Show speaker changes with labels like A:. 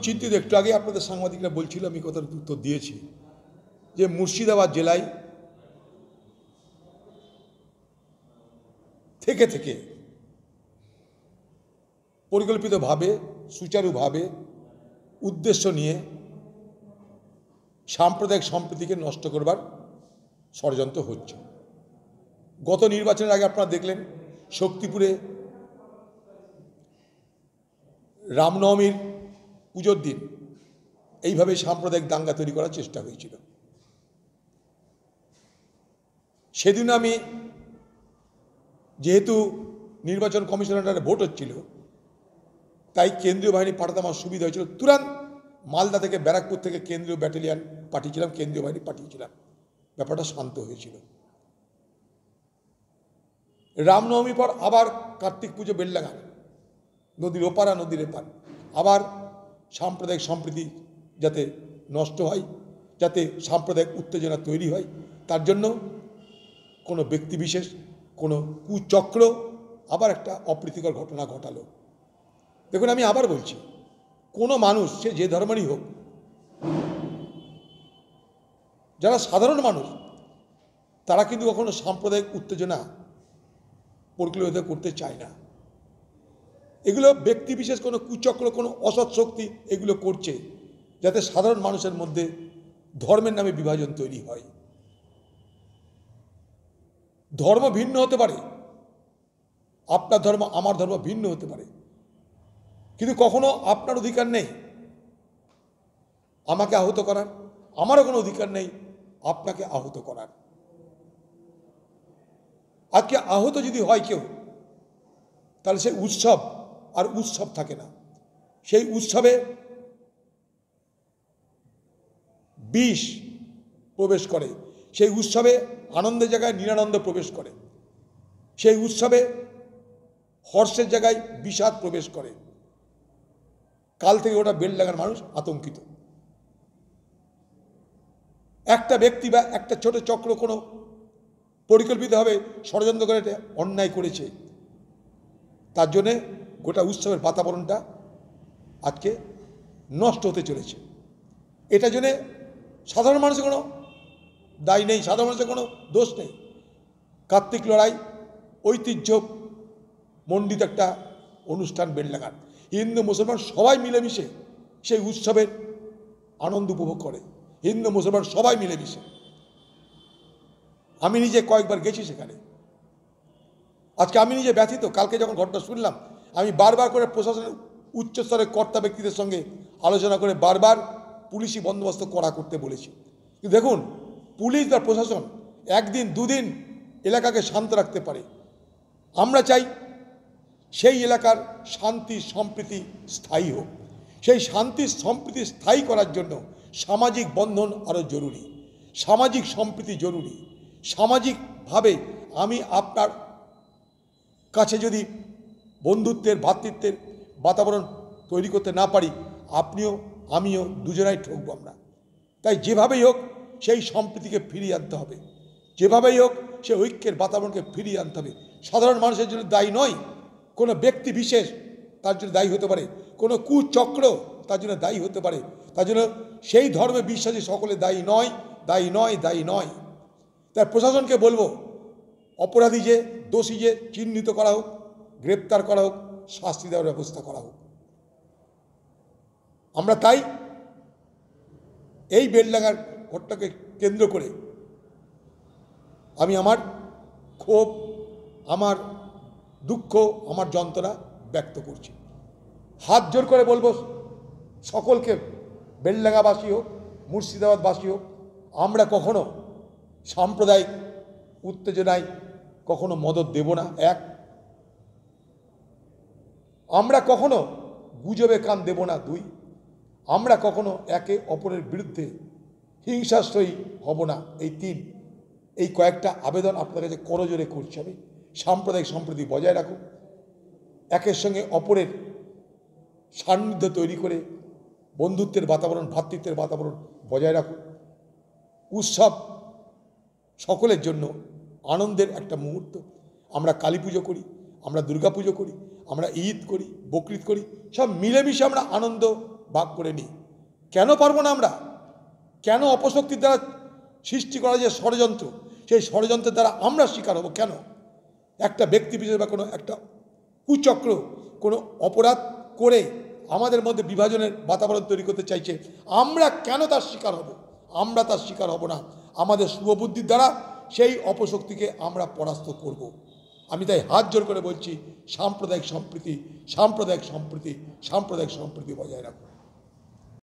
A: চিন্তিত। একটু আগে আপনাদের সাংবাদিকরা বলছিল, আমি কথার উত্তর দিয়েছি, যে মুর্শিদাবাদ জেলায় থেকে থেকে পরিকল্পিতভাবে, সুচারুভাবে, উদ্দেশ্য নিয়ে সাম্প্রদায়িক সম্প্রীতিকে নষ্ট করবার ষড়যন্ত্র হচ্ছে। গত নির্বাচনের আগে আপনারা দেখলেন শক্তিপুরে রামনবমীর পুজোর দিন এইভাবে সাম্প্রদায়িক দাঙ্গা তৈরি করার চেষ্টা হয়েছিল। সেদিন আমি, যেহেতু নির্বাচন কমিশনারের ভোট হচ্ছিল, তাই কেন্দ্রীয় বাহিনী পাঠাতে আমার সুবিধা হয়েছিল। তুরন্ত মালদা থেকে, ব্যারাকপুর থেকে কেন্দ্রীয় ব্যাটালিয়ান পাঠিয়েছিলাম, কেন্দ্রীয় বাহিনী পাঠিয়েছিলাম, ব্যাপারটা শান্ত হয়েছিল। রামনবমীর পর আবার কার্তিক পুজো, বেলডাঙ্গা, নদীর ওপার আর নদীর এপার, আবার সাম্প্রদায়িক সম্প্রীতি যাতে নষ্ট হয়, যাতে সাম্প্রদায়িক উত্তেজনা তৈরি হয়, তার জন্য কোনো ব্যক্তিবিশেষ, কোনো কুচক্র আবার একটা অপ্রীতিকর ঘটনা ঘটালো। দেখুন, আমি আবার বলছি, কোনো মানুষ, সে যে ধর্মেরই হোক, যারা সাধারণ মানুষ, তারা কিন্তু কখনো সাম্প্রদায়িক উত্তেজনা পরিকল্পিত করতে চায় না। এগুলো ব্যক্তিবিশেষ, কোনো কুচক্র, কোনো অসৎ শক্তি এগুলো করছে, যাতে সাধারণ মানুষের মধ্যে ধর্মের নামে বিভাজন তৈরি হয়। ধর্ম ভিন্ন হতে পারে, আপনার ধর্ম আমার ধর্ম ভিন্ন হতে পারে, কিন্তু কখনো আপনার অধিকার নেই আমাকে আহত করার, আমারও কোনো অধিকার নেই আপনাকে আহত করার। আজকে আহত যদি হয় কেউ, তাহলে সেই উৎসব আর উৎসব থাকে না। সেই উৎসবে বিষ প্রবেশ করে, সেই উৎসবে আনন্দের জায়গায় নিরানন্দ প্রবেশ করে, সেই উৎসবে হর্ষের জায়গায় বিষাদ প্রবেশ করে। কাল থেকে ওটা বেলডাঙ্গার মানুষ আতঙ্কিত। একটা ব্যক্তি বা একটা ছোট চক্র কোনো পরিকল্পিতভাবে ষড়যন্ত্র করে অন্যায় করেছে, তার জন্যে গোটা উৎসবের বাতাবরণটা আজকে নষ্ট হতে চলেছে। এটার জন্যে সাধারণ মানুষের কোনো দায় নেই, সাধারণ মানুষের কোনো দোষ নেই। কার্তিক লড়াই ঐতিহ্য মণ্ডিত একটা অনুষ্ঠান বেলডাঙ্গার, হিন্দু মুসলমান সবাই মিলেমিশে সেই উৎসবের আনন্দ উপভোগ করে, হিন্দু মুসলমান সবাই মিলেমিশে। আমি নিজে কয়েকবার গেছি সেখানে। আজকে আমি নিজে ব্যথিত। কালকে যখন ঘটনা শুনলাম, আমি বারবার করে প্রশাসনের উচ্চস্তরের কর্তা ব্যক্তিদের সঙ্গে আলোচনা করে বারবার পুলিশি বন্দোবস্ত কড়া করতে বলেছি। কিন্তু দেখুন, পুলিশ বা প্রশাসন একদিন দুদিন এলাকাকে শান্ত রাখতে পারে। আমরা চাই সেই এলাকার শান্তি সম্প্রীতি স্থায়ী হোক। সেই শান্তি সম্প্রীতি স্থায়ী করার জন্য সামাজিক বন্ধন আরও জরুরি, সামাজিক সম্প্রীতি জরুরি। সামাজিকভাবে আমি আপনার কাছে যদি বন্ধুত্বের, ভ্রাতৃত্বের বাতাবরণ তৈরি করতে না পারি, আপনিও আমিও দুজনাই ঠকবো আমরা। তাই যেভাবেই হোক সেই সম্প্রীতিকে ফিরিয়ে আনতে হবে, যেভাবেই হোক সে ঐক্যের বাতাবরণকে ফিরিয়ে আনতে হবে। সাধারণ মানুষের জন্য দায়ী নয় কোনো ব্যক্তি বিশেষ, তার জন্য দায়ী হতে পারে কোনো কুচক্র, তার জন্য দায়ী হতে পারে। তার জন্য সেই ধর্মে বিশ্বাসী সকলে দায়ী নয়, দায়ী নয়, দায়ী নয়। তাই প্রশাসনকে বলবো, অপরাধী যে, দোষী যে চিহ্নিত করা হোক, গ্রেপ্তার করা হোক, শাস্তি দেওয়ার ব্যবস্থা করা হোক। আমরা তাই এই বেলডাঙ্গার ঘটনাকে কেন্দ্র করে আমি আমার ক্ষোভ, আমার দুঃখ, আমার যন্ত্রণা ব্যক্ত করছি। হাত জোর করে বলবো সকলকে, বেলডাঙ্গাবাসী হোক, মুর্শিদাবাদবাসী হোক, আমরা কখনো সাম্প্রদায়িক উত্তেজনায় কখনো মদত দেব না। এক, আমরা কখনো গুজবে কান দেব না। দুই, আমরা কখনো একে অপরের বিরুদ্ধে হিংসাশ্রয়ী হব না। এই তিন, এই কয়েকটা আবেদন আপনাদের কাছে করজোরে করছি আমি। সাম্প্রদায়িক সম্প্রীতি বজায় রাখুন, একের সঙ্গে অপরের সান্নিধ্য তৈরি করে বন্ধুত্বের বাতাবরণ, ভ্রাতৃত্বের বাতাবরণ বজায় রাখুন। উৎসব সকলের জন্য আনন্দের একটা মুহূর্ত। আমরা কালী পুজো করি, আমরা দুর্গা পুজো করি, আমরা ঈদ করি, বকরিদ করি, সব মিলেমিশে আমরা আনন্দ ভাগ করে নিই। কেন পারবো না আমরা? কেন অপশক্তির দ্বারা সৃষ্টি করা যে ষড়যন্ত্র, সেই ষড়যন্ত্রের দ্বারা আমরা শিকার হব কেন? একটা ব্যক্তি বিশেষ বা কোনো একটা কুচক্র কোনো অপরাধ করে আমাদের মধ্যে বিভাজনের বাতাবরণ তৈরি করতে চাইছে, আমরা কেন তার শিকার হব? আমরা তার শিকার হব না। আমাদের শুভবুদ্ধির দ্বারা সেই অপশক্তিকে আমরা পরাস্ত করব। আমি তাই হাত জোর করে বলছি, সাম্প্রদায়িক সম্প্রীতি, সাম্প্রদায়িক সম্প্রীতি, সাম্প্রদায়িক সম্প্রীতি বজায় রাখুন।